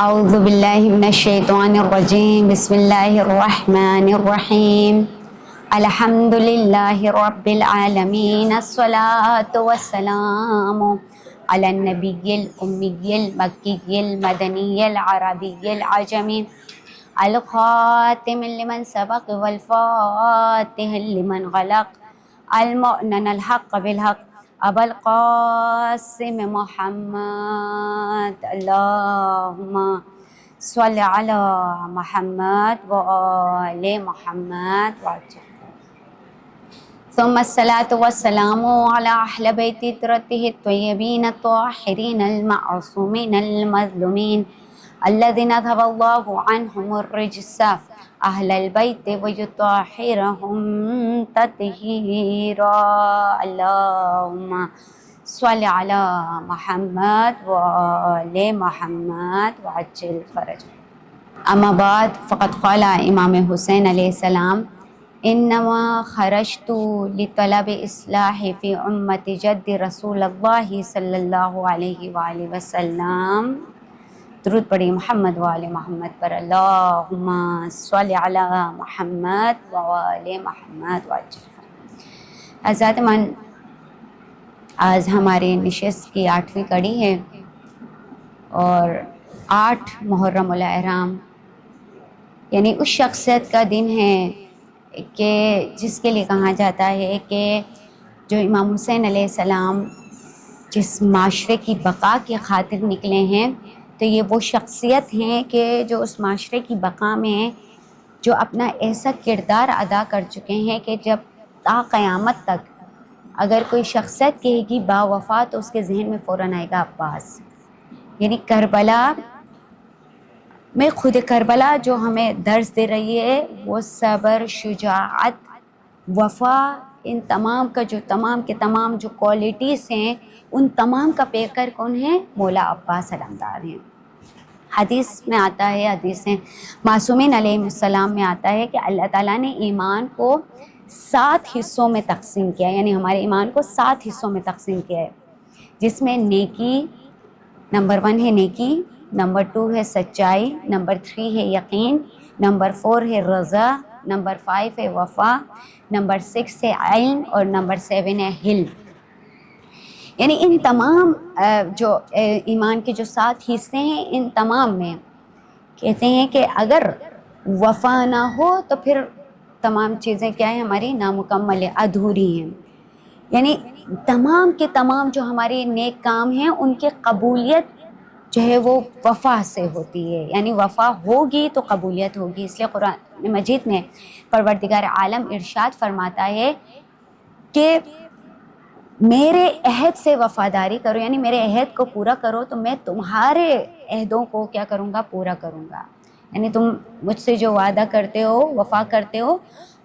اعوذ باللہ من الشیطان الرجیم بسم اللہ الرحمن الرحیم الحمد للہ رب العالمین الصلاۃ والسلام علی النبی الامی المکی المدنی العربی العجمی الخاتم لمن سبق والفاتح لمن غلق المؤمن الحق بالحق ابا القاسم محمد اللہم صل علی محمد وآل محمد وعجل ثم الصلاة والسلام على أهل بيت طرته الطيبين الطاهرين المعصومين المظلومين الذين ذهب الله عنهم الرجس أهل البيت ويطهرهم تطهيرا اللهم صل على محمد وآل محمد وعجل فرجه اما بعد فقد قال امام حسین علیہ السلام انما خرجت لطلب اصلاح فی امت جد رسول اللہ صلی اللہ علیہ وآلہ وسلم. درود پڑھی محمد وآل محمد پر. اللہم صل علی محمد وآل محمد وعجل. حضرات من، آج ہماری نشست کی 8ویں کڑی ہے اور 8 محرم الاحرام یعنی اس شخصیت کا دن ہے کہ جس کے لیے کہا جاتا ہے کہ جو امام حسین علیہ السلام جس معاشرے کی بقا کی خاطر نکلے ہیں تو یہ وہ شخصیت ہیں کہ جو اس معاشرے کی بقا میں جو اپنا ایسا کردار ادا کر چکے ہیں کہ جب تا قیامت تک اگر کوئی شخصیت کہے گی با وفا تو اس کے ذہن میں فوراً آئے گا عباس. یعنی کربلا میں خود کربلا جو ہمیں درس دے رہی ہے وہ صبر، شجاعت، وفا، ان تمام کا جو تمام کے تمام جو کوالٹیز ہیں ان تمام کا پیکر کون ہے؟ مولا عباس علمدار ہیں. حدیث میں آتا ہے، حدیث معصومین علیہ السلام میں آتا ہے کہ اللہ تعالیٰ نے ایمان کو 7 حصوں میں تقسیم کیا، یعنی ہمارے ایمان کو 7 حصوں میں تقسیم کیا ہے، جس میں نیکی نمبر 1 ہے، نیکی نمبر 2 ہے سچائی، نمبر 3 ہے یقین، نمبر 4 ہے رضا، نمبر 5 ہے وفا، نمبر 6 ہے علم اور نمبر 7 ہے حلم. یعنی ان تمام جو ایمان کے جو 7 حصے ہیں ان تمام میں کہتے ہیں کہ اگر وفا نہ ہو تو پھر تمام چیزیں کیا ہیں؟ ہماری نامکمل ہیں، ادھوری ہیں. یعنی تمام کے تمام جو ہمارے نیک کام ہیں ان کے قبولیت جو ہے وہ وفا سے ہوتی ہے، یعنی وفا ہوگی تو قبولیت ہوگی. اس لیے قرآن مجید میں پروردگار عالم ارشاد فرماتا ہے کہ میرے عہد سے وفاداری کرو، یعنی میرے عہد کو پورا کرو تو میں تمہارے عہدوں کو کیا کروں گا؟ پورا کروں گا. یعنی تم مجھ سے جو وعدہ کرتے ہو، وفا کرتے ہو،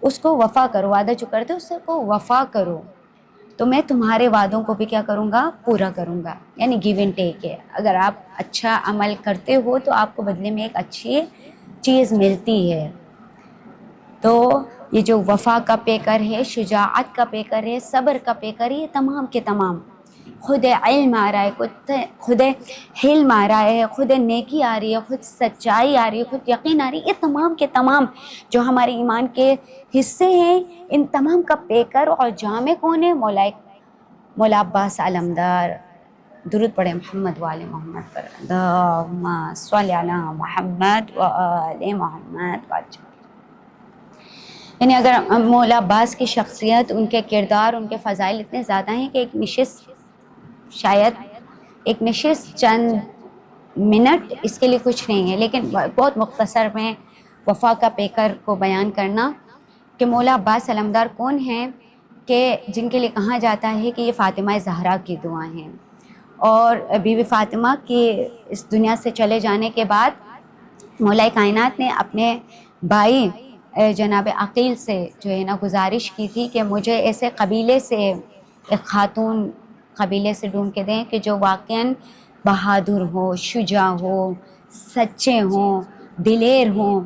اس کو وفا کرو. وعدہ جو کرتے ہو اس کو وفا کرو تو میں تمہارے وعدوں کو بھی کیا کروں گا؟ پورا کروں گا. یعنی گیو اینڈ ٹیک ہے. اگر آپ اچھا عمل کرتے ہو تو آپ کو بدلے میں ایک اچھی چیز ملتی ہے. تو یہ جو وفا کا پیکر ہے، شجاعت کا پیکر ہے، صبر کا پیکر ہے، یہ تمام کے تمام خود علم آ رہا ہے، خود حلم آ رہا ہے، خود نیکی آ رہی ہے، خود سچائی آ رہی ہے، خود یقین آ رہی ہے. یہ تمام کے تمام جو ہمارے ایمان کے حصے ہیں ان تمام کا پیکر اور جامع کون ہے؟ مولا عباس علمدار. درود پڑھے محمد وآل محمد پر. اللہم صل علی محمد وآل محمد وعجل. یعنی اگر مولا عباس کی شخصیت، ان کے کردار، ان کے فضائل اتنے زیادہ ہیں کہ ایک نشست چند منٹ اس کے لیے کچھ نہیں ہے، لیکن بہت مختصر میں وفا کا پیکر کو بیان کرنا کہ مولا عباس علمدار کون ہیں کہ جن کے لیے کہا جاتا ہے کہ یہ فاطمہ زہرا کی دعائیں ہیں. اور بی بی فاطمہ کی اس دنیا سے چلے جانے کے بعد مولا کائنات نے اپنے بھائی جناب عقیل سے جو ہے نا گزارش کی تھی کہ مجھے ایسے قبیلے سے ایک خاتون قبیلے سے ڈھونڈ کے دیں کہ جو واقعاً بہادر ہو، شجاع ہو، سچے ہوں، دلیر ہوں.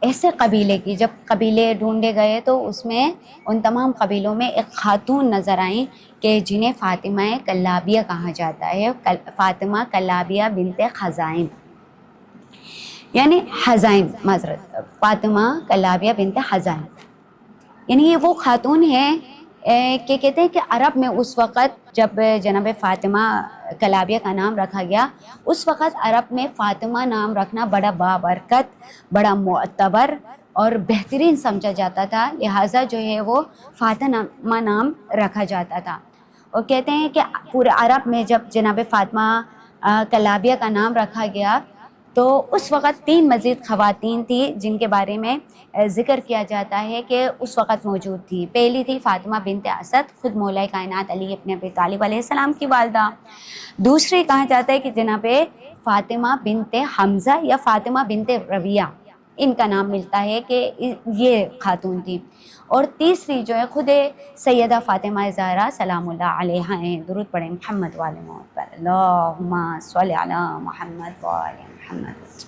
ایسے قبیلے کی جب قبیلے ڈھونڈے گئے تو اس میں ان تمام قبیلوں میں ایک خاتون نظر آئیں کہ جنہیں فاطمہ کلابیہ کہا جاتا ہے، فاطمہ کلابیہ بنت خزائم. یعنی حزائن، معذرت، فاطمہ کلابیہ بنت حزائن، یعنی یہ وہ خاتون ہیں کہ کہتے ہیں کہ عرب میں اس وقت جب جناب فاطمہ کلابیہ کا نام رکھا گیا، اس وقت عرب میں فاطمہ نام رکھنا بڑا بابرکت، بڑا معتبر اور بہترین سمجھا جاتا تھا، لہٰذا جو ہے وہ فاطمہ نام رکھا جاتا تھا۔ اور کہتے ہیں کہ پورے عرب میں جب جناب فاطمہ کلابیہ کا نام رکھا گیا تو اس وقت 3 مزید خواتین تھیں جن کے بارے میں ذکر کیا جاتا ہے کہ اس وقت موجود تھی۔ پہلی تھی فاطمہ بنت اسد، خود مولا کائنات علی ابن ابی طالب علیہ السلام کی والدہ۔ دوسری کہا جاتا ہے کہ جناب فاطمہ بنت حمزہ یا فاطمہ بنت ربیہ، ان کا نام ملتا ہے کہ یہ خاتون تھی۔ اور تیسری جو ہے خود سیدہ فاطمہ زہرا سلام اللہ علیہا ہیں۔ درود پڑھیں محمد والے محمد پر، اللہم صلی علی محمد وآل محمد۔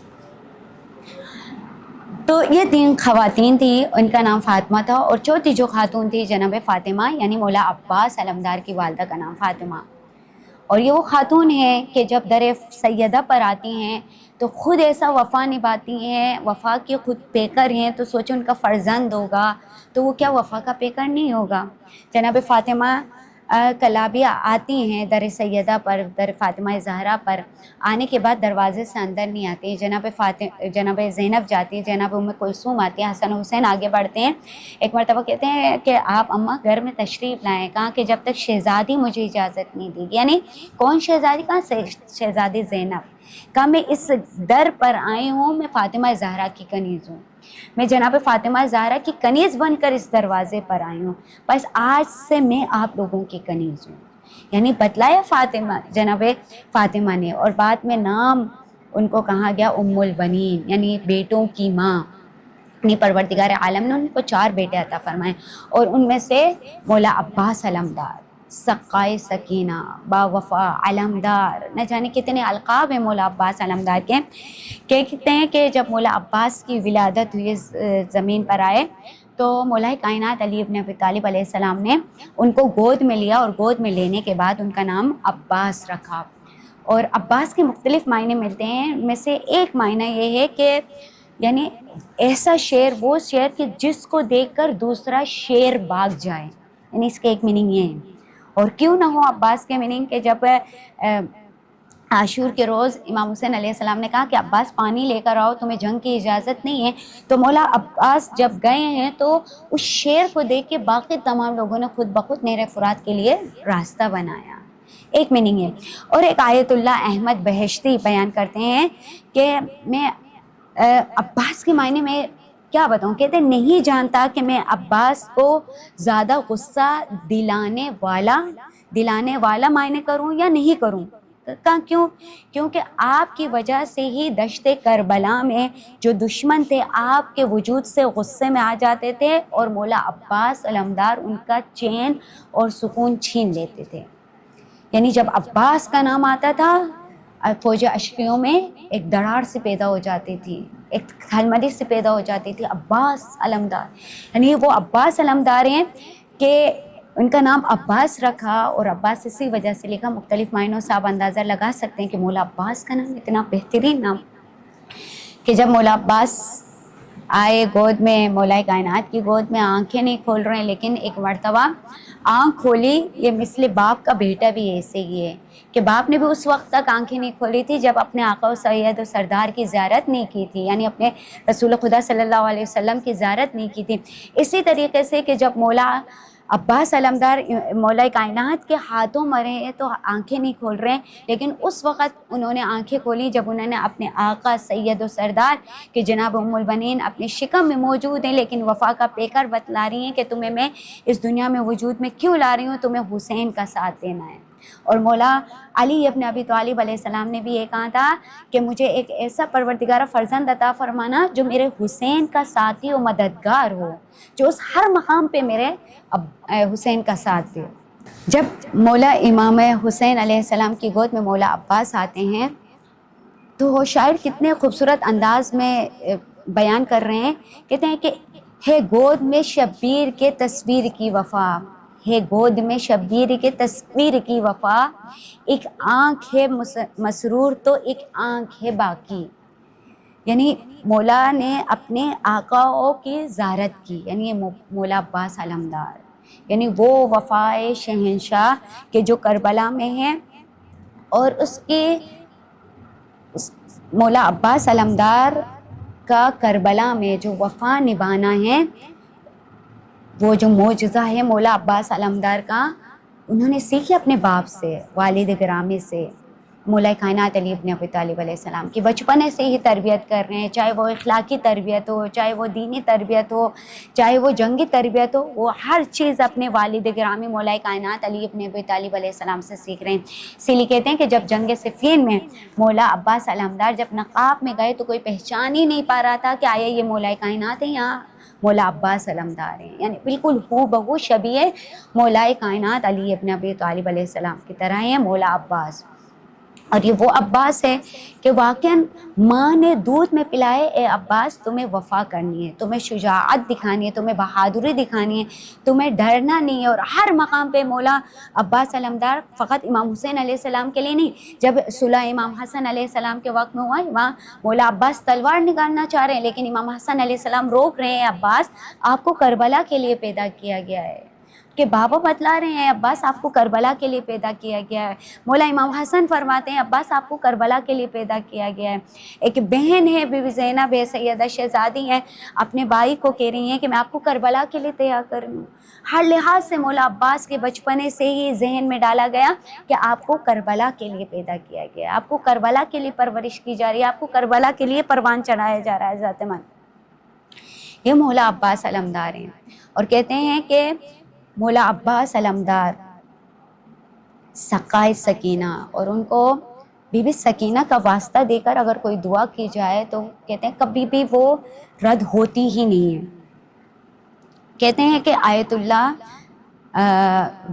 تو یہ 3 خواتین تھیں، ان کا نام فاطمہ تھا، اور چوتھی جو خاتون تھی جناب فاطمہ یعنی مولا عباس علمدار کی والدہ کا نام فاطمہ۔ اور یہ وہ خاتون ہیں کہ جب در سیدہ پر آتی ہیں تو خود ایسا وفا نبھاتی ہیں، وفا کی خود پیکر ہیں، تو سوچو ان کا فرزند ہوگا تو وہ کیا وفا کا پیکر نہیں ہوگا۔ جناب فاطمہ کلابیہ آتی ہیں در سیدہ پر، در فاطمہ زہرا پر آنے کے بعد دروازے سے اندر نہیں آتی، جناب زینب جاتی ہیں، جناب ام کلثوم آتی ہیں، حسن حسین آگے بڑھتے ہیں۔ ایک مرتبہ کہتے ہیں کہ آپ اماں گھر میں تشریف لائیں، کہا کہ جب تک شہزادی مجھے اجازت نہیں دی گی، یعنی کون شہزادی؟ کہاں سے شہزادی زینب، کہا میں اس در پر آئی ہوں، میں فاطمہ زہرا کی کنیز ہوں، میں جناب فاطمہ زہرا کی کنیز بن کر اس دروازے پر آئی ہوں، بس آج سے میں آپ لوگوں کی کنیز ہوں۔ یعنی بتلایا فاطمہ جناب فاطمہ نے، اور بعد میں نام ان کو کہا گیا ام البنین، یعنی بیٹوں کی ماں۔ اپنی پروردگار عالم نے ان کو 4 بیٹے عطا فرمائے، اور ان میں سے مولا عباس علمدار، سقائے سکینہ، با وفا، علمدار، نہ جانے کتنے القاب ہیں مولا عباس علمدار کے۔ کہتے ہیں کہ جب مولا عباس کی ولادت ہوئی زمین پر آئے تو مولا کائنات علی ابن ابی طالب علیہ السلام نے ان کو گود میں لیا، اور گود میں لینے کے بعد ان کا نام عباس رکھا۔ اور عباس کے مختلف معنی ملتے ہیں، ان میں سے ایک معنی یہ ہے کہ یعنی ایسا شیر، وہ شیر کہ جس کو دیکھ کر دوسرا شیر بھاگ جائے، یعنی اس کے ایک میننگ یہ ہے۔ اور کیوں نہ ہو عباس کے میننگ کہ جب عاشور کے روز امام حسین علیہ السلام نے کہا کہ عباس پانی لے کر آؤ، تمہیں جنگ کی اجازت نہیں ہے، تو مولا عباس جب گئے ہیں تو اس شیر کو دیکھ کے باقی تمام لوگوں نے خود بخود نہر فرات کے لیے راستہ بنایا، ایک میننگ ہے۔ اور ایک آیت اللہ احمد بہشتی بیان کرتے ہیں کہ میں عباس کے معنی میں کیا بتاؤں، کہتے ہیں نہیں جانتا کہ میں عباس کو زیادہ غصہ دلانے والا معنی کروں یا نہیں کروں۔ کیوں؟ کیونکہ آپ کی وجہ سے ہی دشت کربلا میں جو دشمن تھے آپ کے وجود سے غصے میں آ جاتے تھے، اور مولا عباس علمدار ان کا چین اور سکون چھین لیتے تھے۔ یعنی جب عباس کا نام آتا تھا فوج اشقیوں میں ایک دراڑ سے پیدا ہو جاتی تھی، ایک تھلملی سے پیدا ہو جاتی تھی، عباس علمدار، یعنی وہ عباس علمدار ہیں کہ ان کا نام عباس رکھا، اور عباس اسی وجہ سے لکھا، مختلف معنوں سے آپ اندازہ لگا سکتے ہیں کہ مولا عباس کا نام اتنا بہترین نام کہ جب مولا عباس آئے گود میں، مولا کائنات کی گود میں، آنکھیں نہیں کھول رہے ہیں، لیکن ایک مرتبہ آنکھ کھولی، یہ مثل باپ کا بیٹا بھی ایسے ہی ہے کہ باپ نے بھی اس وقت تک آنکھیں نہیں کھولی تھی جب اپنے آقا و سید و سردار کی زیارت نہیں کی تھی، یعنی اپنے رسول خدا صلی اللہ علیہ وسلم کی زیارت نہیں کی تھی۔ اسی طریقے سے کہ جب مولا عباس علمدار مولا کائنات کے ہاتھوں مرے ہیں تو آنکھیں نہیں کھول رہے ہیں، لیکن اس وقت انہوں نے آنکھیں کھولی جب انہوں نے اپنے آقا سید و سردار کہ جناب ام البنین اپنے شکم میں موجود ہیں، لیکن وفا کا پیکر بتلا رہی ہیں کہ تمہیں میں اس دنیا میں وجود میں کیوں لا رہی ہوں، تمہیں حسین کا ساتھ دینا ہے۔ اور مولا علی ابن ابی طالب علیہ السلام نے بھی یہ کہا تھا کہ مجھے ایک ایسا پروردگار فرزند عطا فرمانا جو میرے حسین کا ساتھی و مددگار ہو، جو اس ہر مقام پہ میرے حسین کا ساتھ دے۔ جب مولا امام حسین علیہ السلام کی گود میں مولا عباس آتے ہیں تو وہ شاعر کتنے خوبصورت انداز میں بیان کر رہے ہیں، کہتے ہیں کہ ہے گود میں شبیر کے تصویر کی وفا، ہے گود میں شبیر کے تصویر کی وفا، ایک آنکھ ہے مسرور تو ایک آنکھ ہے باقی۔ یعنی مولا نے اپنے آقاؤں کی زیارت کی، یعنی یہ مولا عباس علمدار، یعنی وہ وفائے شہنشاہ کہ جو کربلا میں ہیں، اور مولا عباس علمدار کا کربلا میں جو وفا نبھانا ہے، وہ جو معجزہ ہے مولا عباس علمدار کا، انہوں نے سیکھی اپنے باپ سے، والد گرامی سے، مولا کائنات علی ابن ابی طالب علیہ السلام کی بچپنے سے ہی تربیت کر رہے ہیں، چاہے وہ اخلاقی تربیت ہو، چاہے وہ دینی تربیت ہو، چاہے وہ جنگی تربیت ہو، وہ ہر چیز اپنے والد گرامی مولا کائنات علی ابن ابی طالب علیہ السلام سے سیکھ رہے ہیں۔ اسی لیے کہتے ہیں کہ جب جنگ صفین میں مولا عباس علمدار جب نقاب میں گئے تو کوئی پہچان ہی نہیں پا رہا تھا کہ آیا یہ مولا کائنات ہے یا مولا عباس علمدار ہیں، یعنی بالکل ہو بہو شبیہ مولا کائنات علی ابن ابی طالب علیہ السلام کی طرح ہیں مولا عباس۔ اور یہ وہ عباس ہے کہ واقعاً ماں نے دودھ میں پلائے، اے عباس تمہیں وفا کرنی ہے، تمہیں شجاعت دکھانی ہے، تمہیں بہادری دکھانی ہے، تمہیں ڈرنا نہیں ہے۔ اور ہر مقام پہ مولا عباس علمدار فقط امام حسین علیہ السلام کے لیے نہیں، جب صلح امام حسن علیہ السلام کے وقت میں ہوا، وہاں مولا عباس تلوار نکالنا چاہ رہے ہیں، لیکن امام حسن علیہ السلام روک رہے ہیں، عباس آپ کو کربلا کے لیے پیدا کیا گیا ہے، کہ بابا بتلا رہے ہیں عباس آپ کو کربلا کے لیے پیدا کیا گیا ہے۔ مولا امام حسن فرماتے ہیں عباس آپ کو کربلا کے لیے پیدا کیا گیا ہے۔ ایک بہن ہے بی بی زینب ہے، سیدہ شہزادی ہے، اپنے بھائی کو کہہ رہی ہیں کہ میں آپ کو کربلا کے لیے تیار کروں۔ ہر لحاظ سے مولا عباس کے بچپنے سے ہی ذہن میں ڈالا گیا کہ آپ کو کربلا کے لیے پیدا کیا گیا ہے، آپ کو کربلا کے لیے پرورش کی جا رہی ہے، آپ کو کربلا کے لیے پروان چڑھایا جا رہا ہے ذات من۔ یہ مولا عباس علمدار ہیں، اور کہتے ہیں کہ مولا عباس علمدار سقائے سکینہ، اور ان کو بی بی سکینہ کا واسطہ دے کر اگر کوئی دعا کی جائے تو کہتے ہیں کبھی بھی وہ رد ہوتی ہی نہیں ہے۔ کہتے ہیں کہ آیت اللہ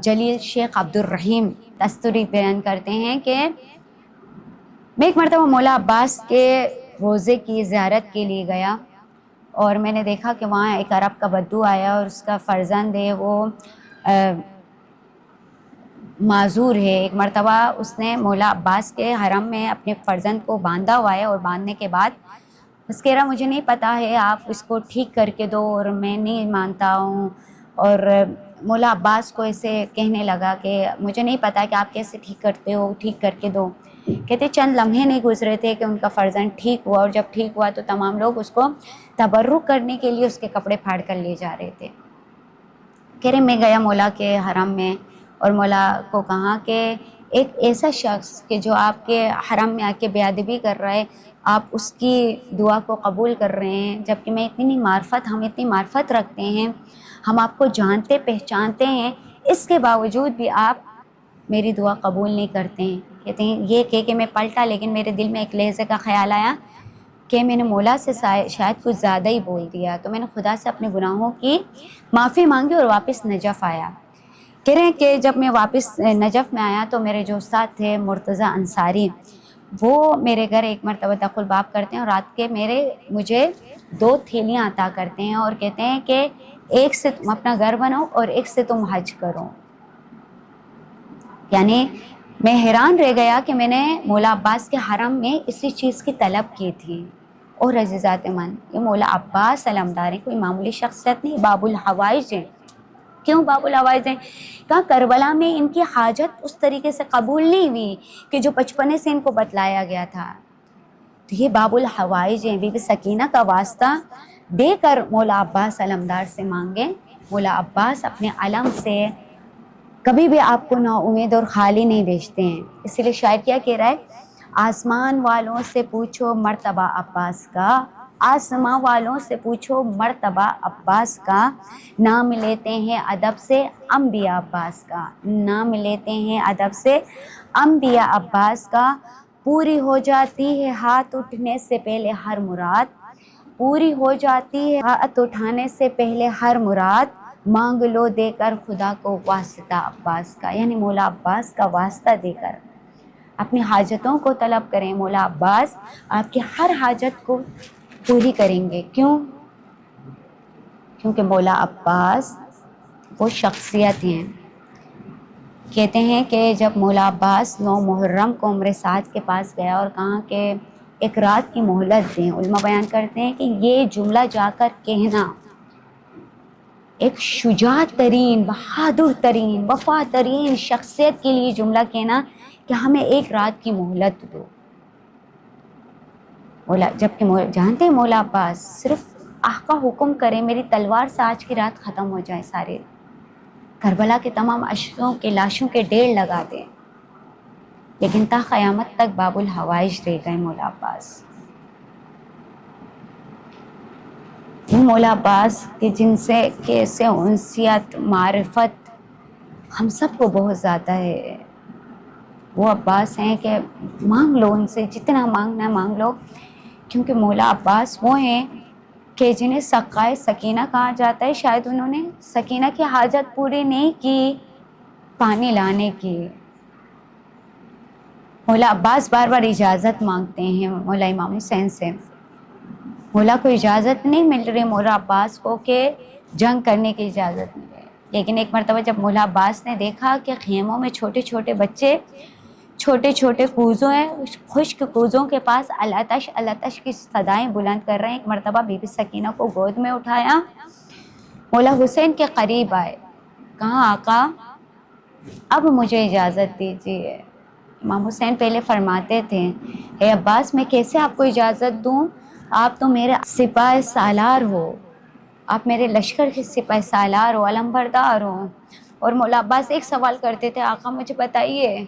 جلیل شیخ عبد الرحیم تستری بیان کرتے ہیں کہ میں ایک مرتبہ مولا عباس کے روزے کی زیارت کے لیے گیا، اور میں نے دیکھا کہ وہاں ایک عرب کا بدو آیا اور اس کا فرزند ہے وہ معذور ہے۔ ایک مرتبہ اس نے مولا عباس کے حرم میں اپنے فرزند کو باندھا ہوا ہے، اور باندھنے کے بعد اس کہہ رہا مجھے نہیں پتا ہے، آپ اس کو ٹھیک کر کے دو، اور میں نہیں مانتا ہوں۔ اور مولا عباس کو ایسے کہنے لگا کہ مجھے نہیں پتا کہ آپ کیسے ٹھیک کرتے ہو، ٹھیک کر کے دو۔ کہتے چند لمحے نہیں گزرے تھے کہ ان کا فرزند ٹھیک ہوا، اور جب ٹھیک ہوا تو تمام لوگ اس کو تبرک کرنے کے لیے اس کے کپڑے پھاڑ کر لے جا رہے تھے۔ کہہ رہے میں گیا مولا کے حرم میں، اور مولا کو کہا کہ ایک ایسا شخص کہ جو آپ کے حرم میں آ کے بے ادبی کر رہا ہے، آپ اس کی دعا کو قبول کر رہے ہیں، جبکہ ہم اتنی معرفت رکھتے ہیں، ہم آپ کو جانتے پہچانتے ہیں، اس کے باوجود بھی آپ میری دعا قبول نہیں کرتے ہیں۔ کہتے ہیں یہ کہہ کہ میں پلٹا، لیکن میرے دل میں ایک لہجے کا خیال آیا کہ میں نے مولا سے شاید کچھ زیادہ ہی بول دیا، تو میں نے خدا سے اپنے گناہوں کی معافی مانگی اور واپس نجف آیا۔ کہہ رہے ہیں کہ جب میں واپس نجف میں آیا تو میرے جو استاد تھے مرتضی انصاری، وہ میرے گھر ایک مرتبہ دخل باب کرتے ہیں، اور رات کے مجھے 2 تھیلیاں عطا کرتے ہیں، اور کہتے ہیں کہ ایک سے تم اپنا گھر بناؤ اور ایک سے تم حج کرو۔ یعنی میں حیران رہ گیا کہ میں نے مولا عباس کے حرم میں اسی چیز کی طلب کی تھی۔ اور عزیزات من، یہ مولا عباس علمدار ہیں، کوئی معمولی شخصیت نہیں، باب الحوائج ہیں۔ کیوں باب الحوائج ہیں؟ کہا کربلا میں ان کی حاجت اس طریقے سے قبول نہیں ہوئی کہ جو بچپنے سے ان کو بتلایا گیا تھا، تو یہ باب الحوائج ہیں۔ بی بی سکینہ کا واسطہ دے کر مولا عباس علمدار سے مانگیں۔ مولا عباس اپنے علم سے کبھی بھی آپ کو نا امید اور خالی نہیں بھیجتے ہیں۔ اسی لیے شاعر کیا کہہ رہا ہے، آسمان والوں سے پوچھو مرتبہ عباس کا، آسمان والوں سے پوچھو مرتبہ عباس کا، نام لیتے ہیں ادب سے انبیاء عباس کا، نام لیتے ہیں ادب سے انبیاء عباس کا، پوری ہو جاتی ہے ہاتھ اٹھنے سے پہلے ہر مراد، پوری ہو جاتی ہے ہاتھ اٹھانے سے پہلے ہر مراد، مانگ لو دے کر خدا کو واسطہ عباس کا۔ یعنی مولا عباس کا واسطہ دے کر اپنی حاجتوں کو طلب کریں، مولا عباس آپ کی ہر حاجت کو پوری کریں گے۔ کیوں؟ کیونکہ مولا عباس وہ شخصیت ہیں۔ کہتے ہیں کہ جب مولا عباس 9 محرم کو عمر سعد کے پاس گیا اور کہا کہ ایک رات کی مہلت دیں. علماء بیان کرتے ہیں کہ یہ جملہ جا کر کہنا ایک شجاع ترین، بہادر ترین، وفا ترین شخصیت کے لیے جملہ کہنا کہ ہمیں ایک رات کی مہلت دو. جبکہ جانتے ہیں مولا عباس صرف آقا حکم کریں میری تلوار سے آج کی رات ختم ہو جائے، سارے کربلا کے تمام اشروں کے لاشوں کے ڈھیر لگا دیں، لیکن تا قیامت تک باب الحوائج رہ گئے مولا عباس. وہ مولا عباس کہ جن سے کیسے انسیت معرفت ہم سب کو بہت زیادہ ہے. وہ عباس ہیں کہ مانگ لو ان سے، جتنا مانگنا ہے مانگ لو، کیونکہ مولا عباس وہ ہیں کہ جنہیں سقائے سکینہ کہا جاتا ہے. شاید انہوں نے سکینہ کی حاجت پوری نہیں کی پانی لانے کی. مولا عباس بار بار اجازت مانگتے ہیں مولا امام حسین سے. مولا کو اجازت نہیں مل رہی مولا عباس کو کہ جنگ کرنے کی اجازت ملے. لیکن ایک مرتبہ جب مولا عباس نے دیکھا کہ خیموں میں چھوٹے چھوٹے بچے چھوٹے چھوٹے کوزوں ہیں، خشک کوزوں کے پاس الاتش الاتش کی صدائیں بلند کر رہے ہیں، ایک مرتبہ بی بی سکینہ کو گود میں اٹھایا، مولا حسین کے قریب آئے، کہا آقا اب مجھے اجازت دیجیے. امام حسین پہلے فرماتے تھے اے عباس میں کیسے آپ کو اجازت دوں، آپ تو میرے سپاہ سالار ہو، آپ میرے لشکر کے سپاہ سالار ہو، علمبردار ہو. اور مولا عباس ایک سوال کرتے تھے آقا مجھے بتائیے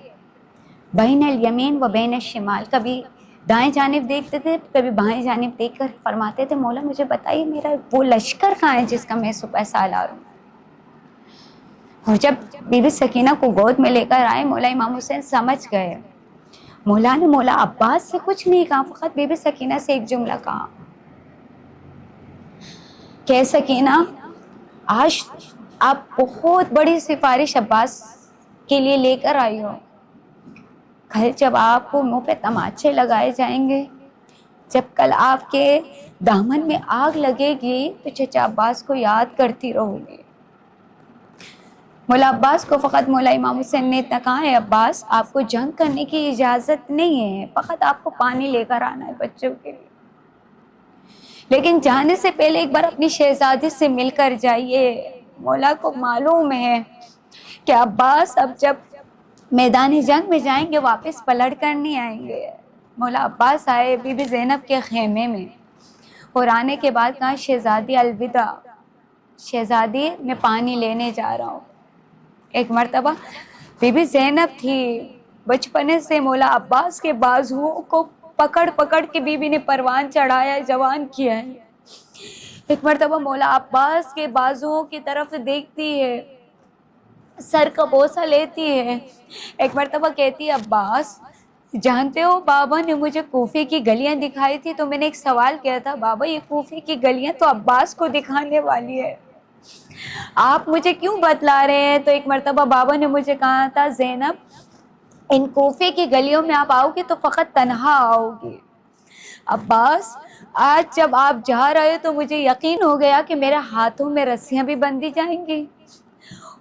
بین الیمین و بین الشمال، کبھی دائیں جانب دیکھتے تھے کبھی بائیں جانب دیکھ کر فرماتے تھے مولا مجھے بتائیے میرا وہ لشکر کہاں ہے جس کا میں سپاہ سالار ہوں. اور جب بی بی سکینہ کو گود میں لے کر آئے مولا امام حسین سمجھ گئے. مولا نے مولا عباس سے کچھ نہیں کہا، فقط بی بی سکینہ سے ایک جملہ کہا کہ سکینہ آج آپ بہت بڑی سفارش عباس کے لیے لے کر آئی ہو. کل جب آپ کو منہ پہ تماچے لگائے جائیں گے، جب کل آپ کے دامن میں آگ لگے گی تو چچا عباس کو یاد کرتی رہو گی. مولا عباس کو فقط مولا امام حسین نے اتنا کہا ہے عباس آپ کو جنگ کرنے کی اجازت نہیں ہے، فقط آپ کو پانی لے کر آنا ہے بچوں کے لیے، لیکن جانے سے پہلے ایک بار اپنی شہزادی سے مل کر جائیے. مولا کو معلوم ہے کہ عباس اب جب میدان جنگ میں جائیں گے واپس پلٹ کر نہیں آئیں گے. مولا عباس آئے بی بی زینب کے خیمے میں، اور آنے کے بعد کہا شہزادی الوداع، شہزادی میں پانی لینے جا رہا ہوں. ایک مرتبہ بی بی زینب تھی بچپنے سے مولا عباس کے بازوؤں کو پکڑ پکڑ کے بی بی نے پروان چڑھایا، جوان کیا ہے. ایک مرتبہ مولا عباس کے بازوؤں کی طرف دیکھتی ہے، سر کا بوسہ لیتی ہے. ایک مرتبہ کہتی ہے عباس جانتے ہو بابا نے مجھے کوفے کی گلیاں دکھائی تھی تو میں نے ایک سوال کیا تھا بابا یہ کوفے کی گلیاں تو عباس کو دکھانے والی ہے، آپ مجھے کیوں بتلا رہے ہیں؟ تو ایک مرتبہ بابا نے مجھے کہا تھا زینب ان کوفے کی گلیوں میں آپ آؤ گی تو فقط تنہا آؤ گی. عباس آج جب آپ جا رہے تو مجھے یقین ہو گیا کہ میرے ہاتھوں میں رسیاں بھی بندھی جائیں گی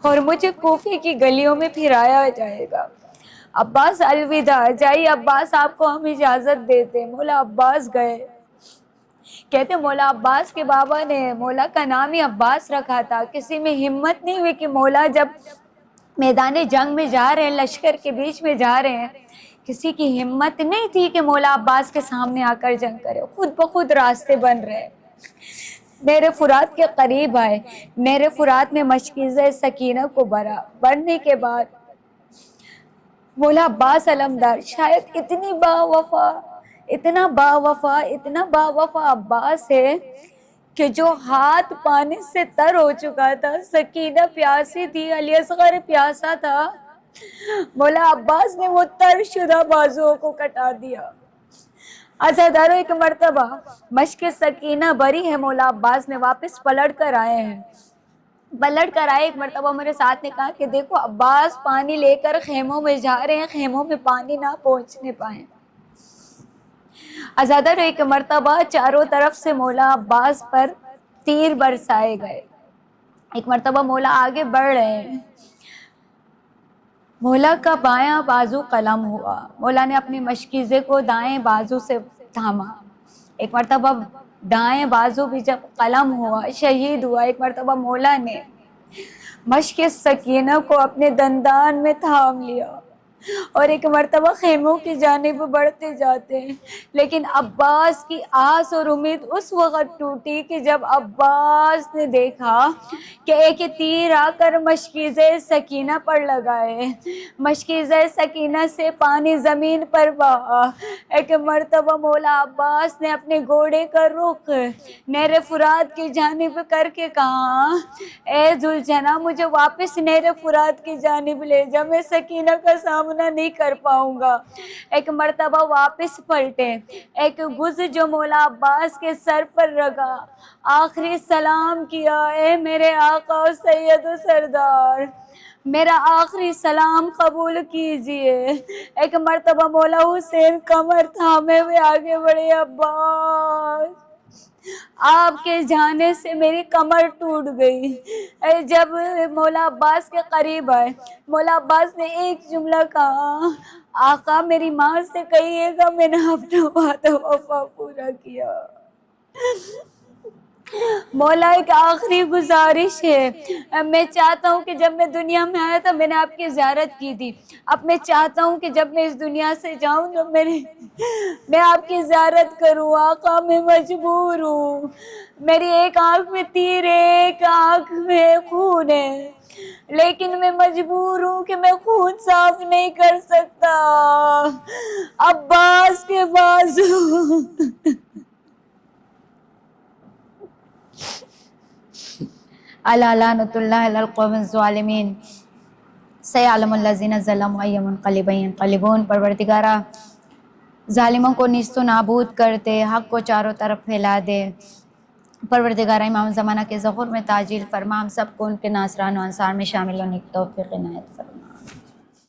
اور مجھے کوفے کی گلیوں میں پھرایا جائے گا. عباس الوداع، جائیے عباس آپ کو ہم اجازت دیتے. مولا عباس گئے. کہتے مولا عباس کے بابا نے مولا کا نام ہی عباس رکھا تھا. کسی میں ہمت نہیں ہوئی کہ مولا جب میدان جنگ میں جا رہے ہیں، لشکر کے بیچ میں جا رہے ہیں، کسی کی ہمت نہیں تھی کہ مولا عباس کے سامنے آ کر جنگ کرے. خود بخود راستے بن رہے. میرے فرات کے قریب آئے، میرے فرات میں مشکیزہ سکینہ کو بھرا. بڑھنے کے بعد مولا عباس علمدار شاید اتنی با وفا اتنا با وفا اتنا با وفا عباس ہے کہ جو ہاتھ پانی سے تر ہو چکا تھا، سکینہ پیاسی تھی، علی اصغر پیاسا تھا، مولا عباس نے وہ تر شدہ بازوؤں کو کٹا دیا. عزادارو ایک مرتبہ مشق سکینہ بری ہے، مولا عباس نے واپس پلٹ کر آئے ہیں. پلٹ کر آئے ایک مرتبہ میرے ساتھ نے کہا کہ دیکھو عباس پانی لے کر خیموں میں جا رہے ہیں، خیموں میں پانی نہ پہنچنے پائیں. عزادارو ایک مرتبہ چاروں طرف سے مولا عباس پر تیر برسائے گئے. ایک مرتبہ مولا آگے بڑھ رہے ہیں، مولا کا بایاں بازو قلم ہوا. مولا نے اپنی مشکیزے کو دائیں بازو سے تھاما. ایک مرتبہ دائیں بازو بھی جب قلم ہوا، شہید ہوا، ایک مرتبہ مولا نے مشق سکینہ کو اپنے دندان میں تھام لیا اور ایک مرتبہ خیموں کی جانب بڑھتے جاتے ہیں. لیکن عباس کی آس اور امید اس وقت ٹوٹی کہ جب عباس نے دیکھا کہ ایک تیر آ کر مشکیزہ سکینہ پر لگائے. مشکیزہ سکینہ سے پانی زمین پر بہا. ایک مرتبہ مولا عباس نے اپنے گھوڑے کا رخ نہر فرات کی جانب کر کے کہا، اے ذوالجناح مجھے واپس نہر فرات کی جانب لے جا، میں سکینہ کا سامنا نہیں کر پاؤں گا. ایک مرتبہ واپس پلٹے. ایک گز جو مولا عباس کے سر پر رگا، آخری سلام کیا، اے میرے آقا و سید و سردار، میرا آخری سلام قبول کیجئے. ایک مرتبہ مولا حسین کمر تھامے ہوئے آگے بڑھے، عباس آپ کے جانے سے میری کمر ٹوٹ گئی. جب مولا عباس کے قریب آئے، مولا عباس نے ایک جملہ کہا، آقا میری ماں سے کہیے گا میں نے اپنا وعدہ وفا پورا کیا. مولا ایک آخری گزارش ہے، میں چاہتا ہوں کہ جب میں دنیا میں آیا تھا میں نے آپ کی زیارت کی تھی. اب میں چاہتا ہوں کہ جب میں اس دنیا سے جاؤں تو میں آپ کی زیارت کروں. آقا میں مجبور ہوں، میری ایک آنکھ میں تیر ہے، ایک آنکھ میں خون ہے، لیکن میں مجبور ہوں کہ میں خون صاف نہیں کر سکتا. عباس کے بازو الا لعنۃ اللہ علی القوم الظالمین سیعلم الذین ظلموا ای منقلب ینقلبون. پروردگارا ظالموں کو نیست و نابود کر دے، حق کو چاروں طرف پھیلا دے. پروردگارا امام زمانہ کے ظہور میں تعجیل فرما، ہم سب کو ان کے ناصران و انصار میں شامل ہونے کی توفیق عنایت فرما.